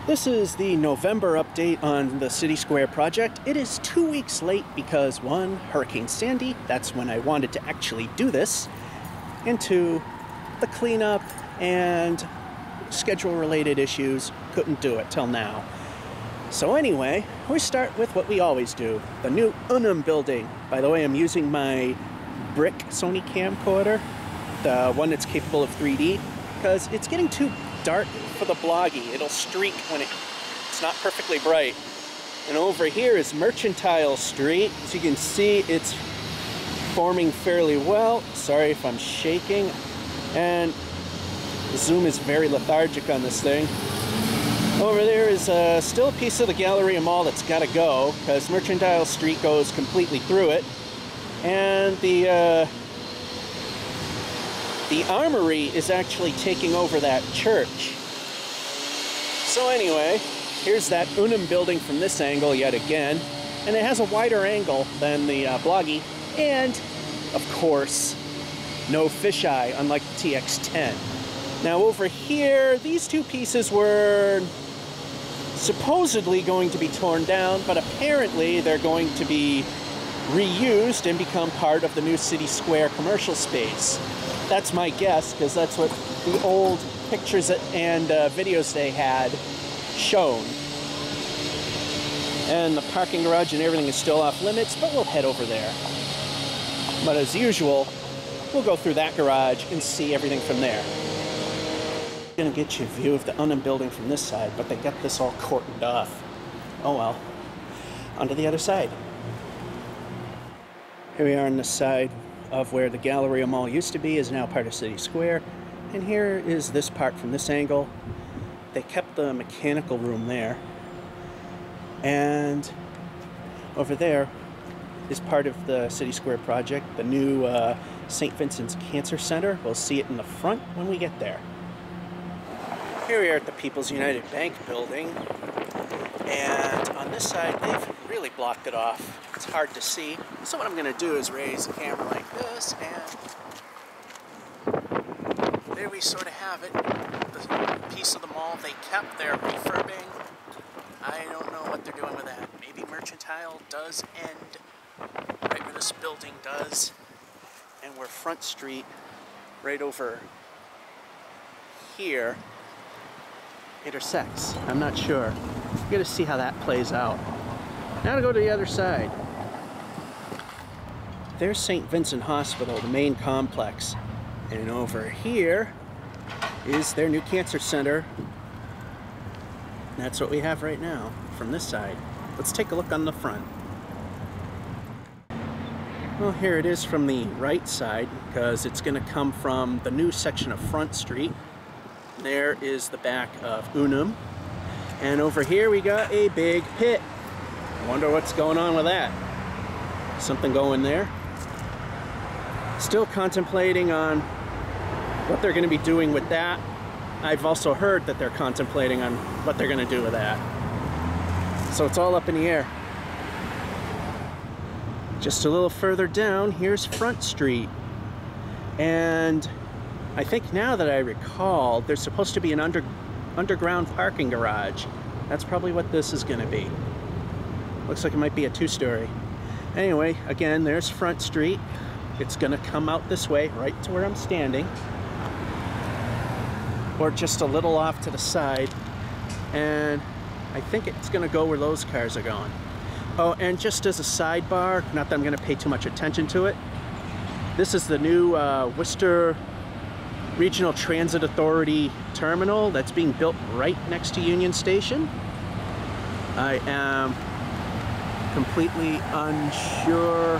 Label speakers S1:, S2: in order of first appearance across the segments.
S1: This is the November update on the City Square project. It is 2 weeks late because one, Hurricane Sandy, that's when I wanted to actually do this, and two, the cleanup and schedule-related issues, couldn't do it till now. So anyway, we start with what we always do, the new Unum building. By the way, I'm using my brick Sony camcorder, the one that's capable of 3D, because it's getting too dark for the bloggy. It'll streak when it's not perfectly bright. And over here is Mercantile Street. As you can see, it's forming fairly well. Sorry if I'm shaking. And the zoom is very lethargic on this thing. Over there is still a piece of the Galleria Mall that's got to go, because Mercantile Street goes completely through it. And the Armory is actually taking over that church. So anyway, here's that Unum building from this angle yet again, and it has a wider angle than the bloggy, and of course, no fisheye, unlike the TX10. Now over here, these two pieces were supposedly going to be torn down, but apparently they're going to be reused and become part of the new City Square commercial space. That's my guess, because that's what the old pictures and videos they had shown. And the parking garage and everything is still off limits, but we'll head over there. But as usual, we'll go through that garage and see everything from there. I'm gonna get you a view of the Unum building from this side, but they got this all cordoned off. Oh well. On to the other side. Here we are on the side of where the Galleria Mall used to be, is now part of City Square. And here is this part from this angle. They kept the mechanical room there. And over there is part of the City Square project, the new St. Vincent's Cancer Center. We'll see it in the front when we get there. Here we are at the People's United Bank building. And on this side, they've really blocked it off. It's hard to see. So what I'm going to do is raise the camera like this, and there we sort of have it. The piece of the mall they kept, they're refurbing. I don't know what they're doing with that. Maybe Mercantile does end right where this building does, and where Front Street, right over here, intersects. I'm not sure. We got to see how that plays out. Now to go to the other side. There's St. Vincent Hospital, the main complex. And over here is their new cancer center. That's what we have right now from this side. Let's take a look on the front. Well, here it is from the right side, because it's going to come from the new section of Front Street. There is the back of Unum. And over here we got a big pit. I wonder what's going on with that. Something going there. Still contemplating on what they're going to be doing with that. I've also heard that they're contemplating on what they're going to do with that. So it's all up in the air. Just a little further down, here's Front Street. And I think now that I recall, there's supposed to be an underground parking garage. That's probably what this is going to be. Looks like it might be a two-story. Anyway, again, there's Front Street. It's going to come out this way, right to where I'm standing. Or just a little off to the side. And I think it's going to go where those cars are going. Oh, and just as a sidebar, not that I'm going to pay too much attention to it, this is the new Worcester Regional Transit Authority terminal that's being built right next to Union Station. I am completely unsure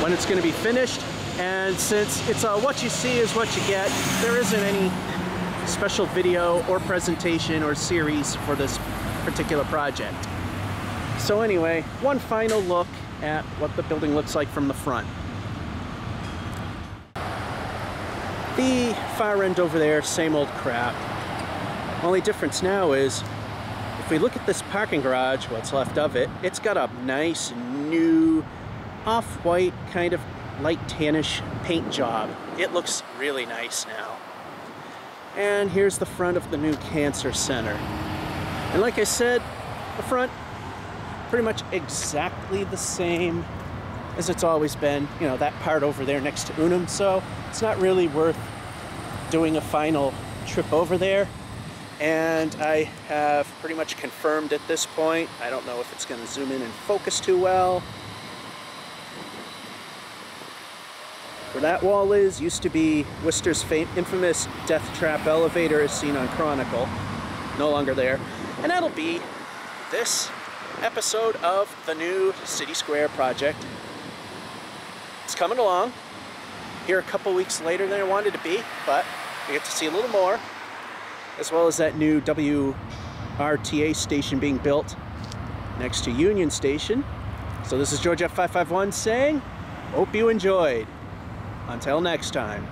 S1: when it's going to be finished, and since it's what you see is what you get, there isn't any special video or presentation or series for this particular project. So anyway, one final look at what the building looks like from the front. The far end over there, same old crap. Only difference now is, if we look at this parking garage, what's left of it, it's got a nice new off-white kind of light tannish paint job. It looks really nice now. And here's the front of the new cancer center. And like I said, the front, pretty much exactly the same as it's always been. You know, that part over there next to Unum, so it's not really worth doing a final trip over there. And I have pretty much confirmed at this point. I don't know if it's going to zoom in and focus too well. Where that wall is, used to be Worcester's infamous death trap elevator as seen on Chronicle. No longer there. And that'll be this episode of the new City Square project. It's coming along. Here a couple weeks later than I wanted to be, but we get to see a little more, as well as that new WRTA station being built next to Union Station. So this is George F551 saying, hope you enjoyed. Until next time.